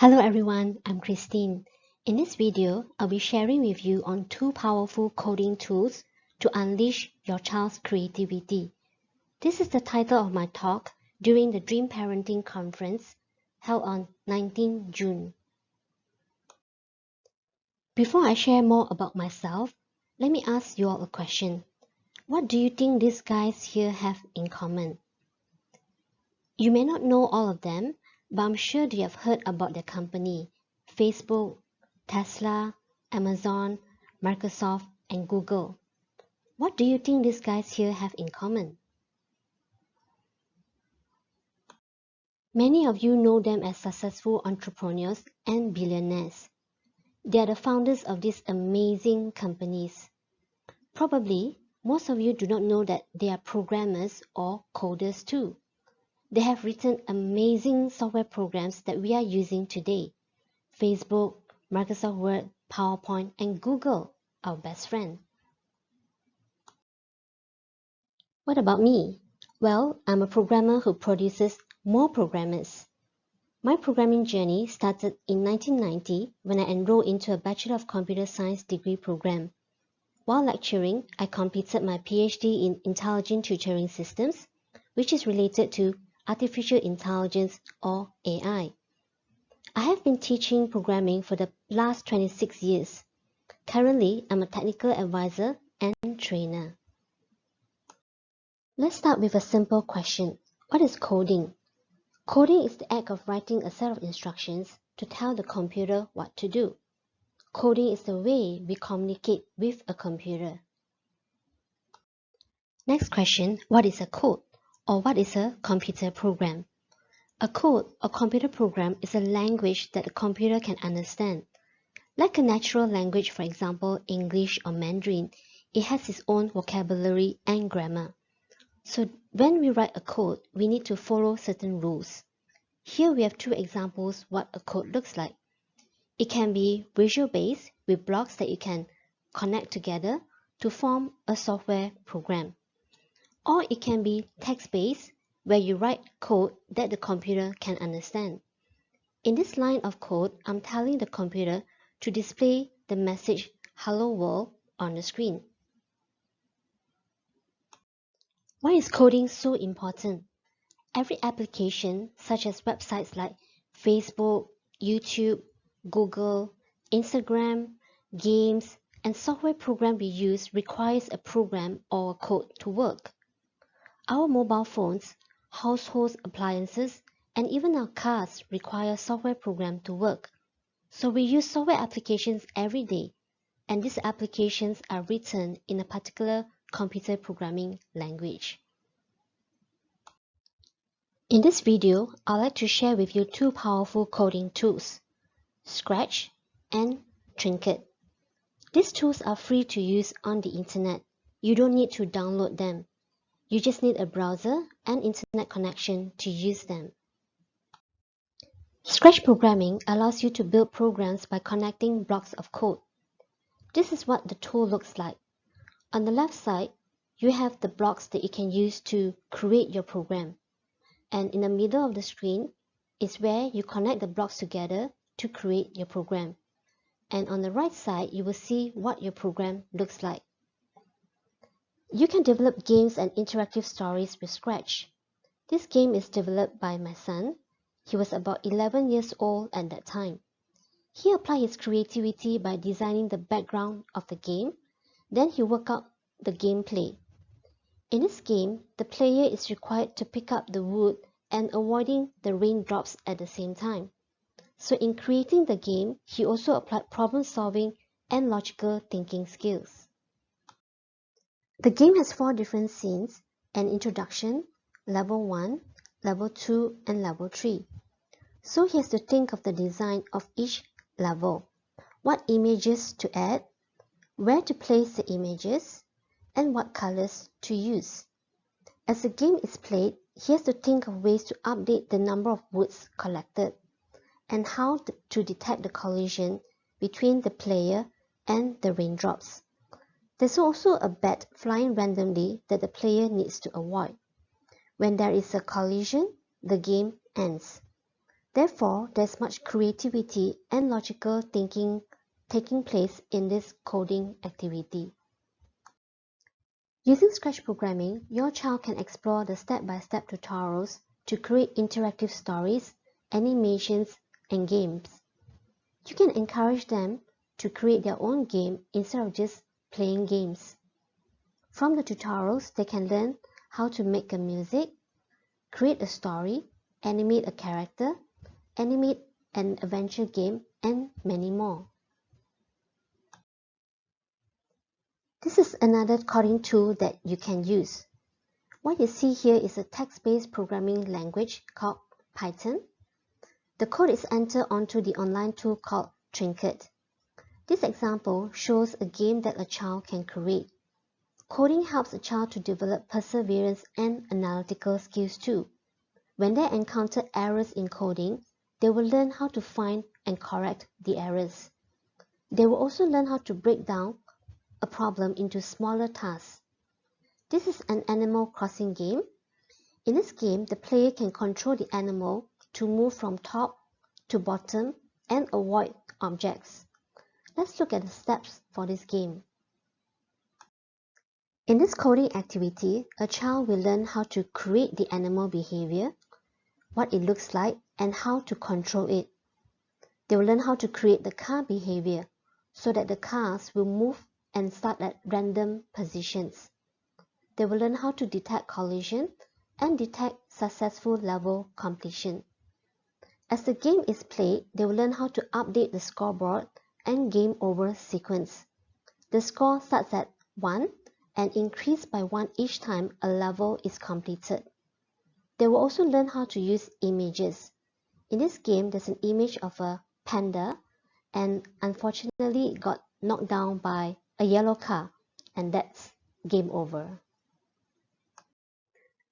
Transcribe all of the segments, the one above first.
Hello everyone, I'm Christine. In this video, I'll be sharing with you on two powerful coding tools to unleash your child's creativity. This is the title of my talk during the Dream Parenting Conference held on 19 June. Before I share more about myself, let me ask you all a question. What do you think these guys here have in common? You may not know all of them, but I'm sure you have heard about their company, Facebook, Tesla, Amazon, Microsoft, and Google. What do you think these guys here have in common? Many of you know them as successful entrepreneurs and billionaires. They are the founders of these amazing companies. Probably, most of you do not know that they are programmers or coders too. They have written amazing software programs that we are using today. Facebook, Microsoft Word, PowerPoint, and Google, our best friend. What about me? Well, I'm a programmer who produces more programmers. My programming journey started in 1990 when I enrolled into a Bachelor of Computer Science degree program. While lecturing, I completed my PhD in Intelligent Tutoring Systems, which is related to Artificial Intelligence or AI. I have been teaching programming for the last 26 years. Currently, I'm a technical advisor and trainer. Let's start with a simple question. What is coding? Coding is the act of writing a set of instructions to tell the computer what to do. Coding is the way we communicate with a computer. Next question, what is a code? Or what is a computer program? A code or computer program is a language that a computer can understand. Like a natural language, for example, English or Mandarin, it has its own vocabulary and grammar. So when we write a code, we need to follow certain rules. Here we have two examples what a code looks like. It can be visual-based with blocks that you can connect together to form a software program. Or it can be text-based where you write code that the computer can understand. In this line of code, I'm telling the computer to display the message "Hello World" on the screen. Why is coding so important? Every application, such as websites like Facebook, YouTube, Google, Instagram, games, and software program we use requires a program or a code to work. Our mobile phones, household appliances, and even our cars require software program to work. So we use software applications every day, and these applications are written in a particular computer programming language. In this video, I'd like to share with you two powerful coding tools, Scratch and Trinket. These tools are free to use on the internet. You don't need to download them. You just need a browser and internet connection to use them. Scratch programming allows you to build programs by connecting blocks of code. This is what the tool looks like. On the left side, you have the blocks that you can use to create your program. And in the middle of the screen is where you connect the blocks together to create your program. And on the right side, you will see what your program looks like. You can develop games and interactive stories with Scratch. This game is developed by my son. He was about 11 years old at that time. He applied his creativity by designing the background of the game. Then he worked out the gameplay. In this game, the player is required to pick up the wood and avoiding the raindrops at the same time. So in creating the game, he also applied problem-solving and logical thinking skills. The game has 4 different scenes: an introduction, level 1, level 2, and level 3. So he has to think of the design of each level, what images to add, where to place the images, and what colors to use. As the game is played, he has to think of ways to update the number of woods collected and how to detect the collision between the player and the raindrops. There's also a bat flying randomly that the player needs to avoid. When there is a collision, the game ends. Therefore, there's much creativity and logical thinking taking place in this coding activity. Using Scratch programming, your child can explore the step-by-step tutorials to create interactive stories, animations, and games. You can encourage them to create their own game instead of just playing games. From the tutorials, they can learn how to make a music, create a story, animate a character, animate an adventure game, and many more. This is another coding tool that you can use. What you see here is a text-based programming language called Python. The code is entered onto the online tool called Trinket. This example shows a game that a child can create. Coding helps a child to develop perseverance and analytical skills too. When they encounter errors in coding, they will learn how to find and correct the errors. They will also learn how to break down a problem into smaller tasks. This is an Animal Crossing game. In this game, the player can control the animal to move from top to bottom and avoid objects. Let's look at the steps for this game. In this coding activity, a child will learn how to create the animal behavior, what it looks like, and how to control it. They will learn how to create the car behavior so that the cars will move and start at random positions. They will learn how to detect collision and detect successful level completion. As the game is played, they will learn how to update the scoreboard and game over sequence. The score starts at 1 and increases by 1 each time a level is completed. They will also learn how to use images. In this game, there's an image of a panda, and unfortunately it got knocked down by a yellow car, and that's game over.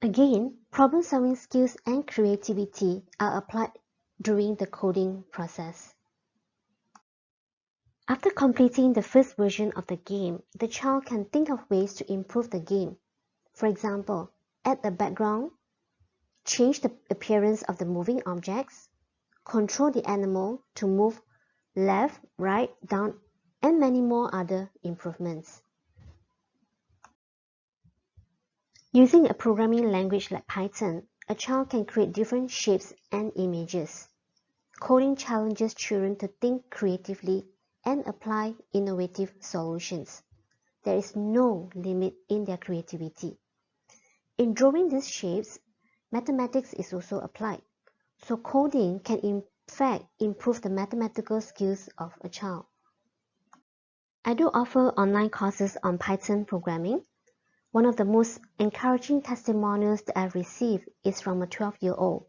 Again, problem-solving skills and creativity are applied during the coding process. After completing the first version of the game, the child can think of ways to improve the game. For example, add a background, change the appearance of the moving objects, control the animal to move left, right, down, and many more other improvements. Using a programming language like Python, a child can create different shapes and images. Coding challenges children to think creatively and apply innovative solutions. There is no limit in their creativity. In drawing these shapes, mathematics is also applied. So coding can in fact improve the mathematical skills of a child. I do offer online courses on Python programming. One of the most encouraging testimonials that I've received is from a 12-year-old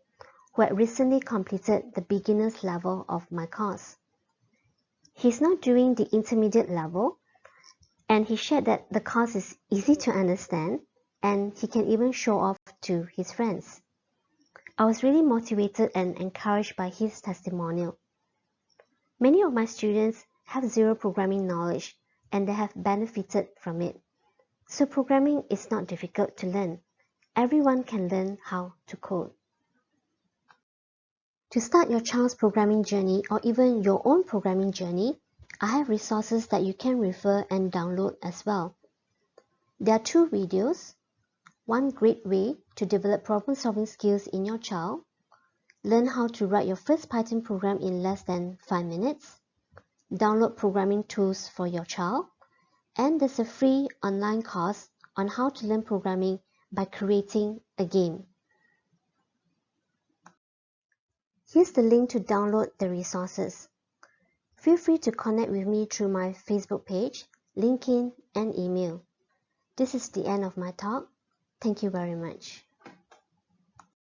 who had recently completed the beginner's level of my course. He's now doing the intermediate level, and he shared that the course is easy to understand and he can even show off to his friends. I was really motivated and encouraged by his testimonial. Many of my students have zero programming knowledge and they have benefited from it. So programming is not difficult to learn. Everyone can learn how to code. To start your child's programming journey or even your own programming journey, I have resources that you can refer and download as well. There are 2 videos. One great way to develop problem-solving skills in your child. Learn how to write your first Python program in less than 5 minutes. Download programming tools for your child. And there's a free online course on how to learn programming by creating a game. Here's the link to download the resources. Feel free to connect with me through my Facebook page, LinkedIn, and email. This is the end of my talk. Thank you very much.